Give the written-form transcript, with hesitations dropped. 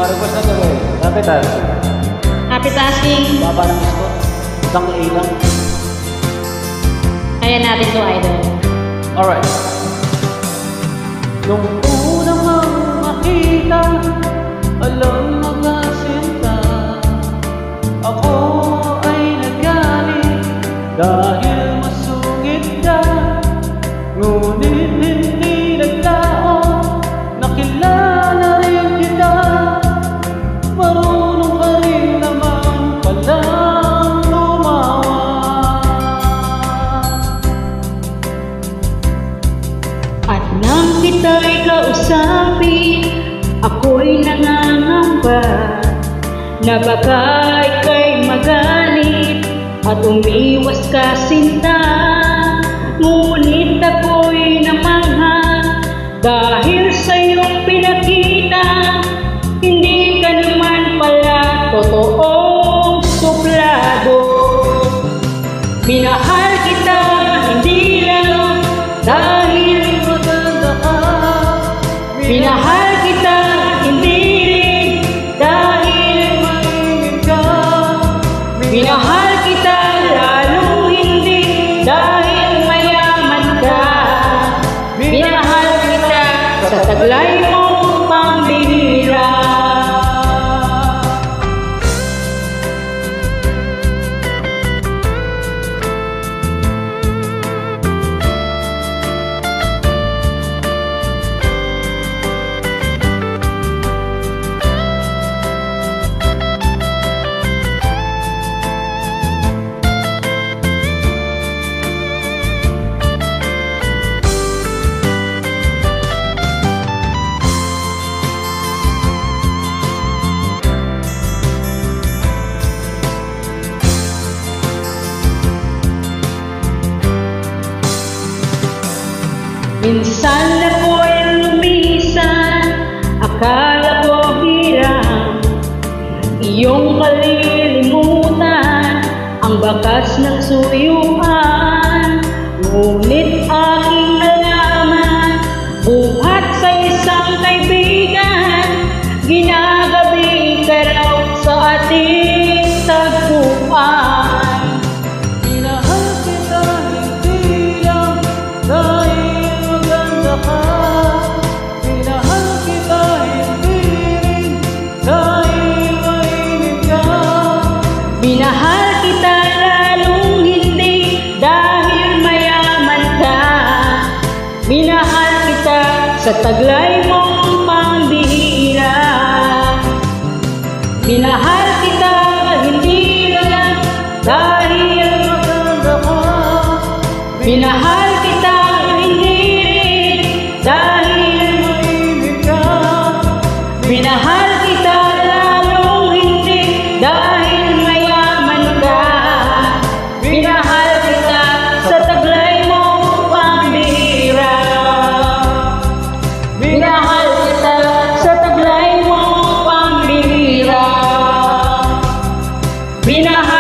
request na tuloy. Lapit ah. Happy tasking. Baba ng score. Isang A lang. Kaya natin to, idol. Alright. Nung unang makita, alam mga sinta, ako ay nagalit dahil masungit ka. Ngunit hindi nagtaon, nakilala rin kita. Marunong ka rin naman palang tumawa. At nang kita'y kausapin, ako'y nangangamba na baka ika'y magalit at umiwas ka sinta. Ngunit ako'y namangha dahil sa iyong pinakita, hindi ka naman pala totoong suplado. Minahal kita hindi lang dahil Maganda ka. minahal kita hindi rin dahil Mainit ka. minahal kita lalong hindi dahil mayaman ka. Minahal kita sa taglay mong pambihira. Minsan ako'y lumisan, akala ko hirap iyong kalilimutan ang bakas ng suyuan. Ngunit aking nalaman, buhat sa isang kaibigan, ginagabi ka raw sa ating tagpuan. Minahal kita hindi lang dahil maganda ka. Minahal kita hindi rin dahil mainit ka. Minahal kita lalong hindi dahil mayaman ka. Minahal kita sa taglay mong pambihira. Minahal kita hindi lang dahil Maganda ka. minahal kita hindi rin dahil Mainit ka. minahal kita lalong hindi dahil mayaman ka. Minahal kita sa taglay mong pambihira. Minahal kita sa taglay mong pambihira. Minahal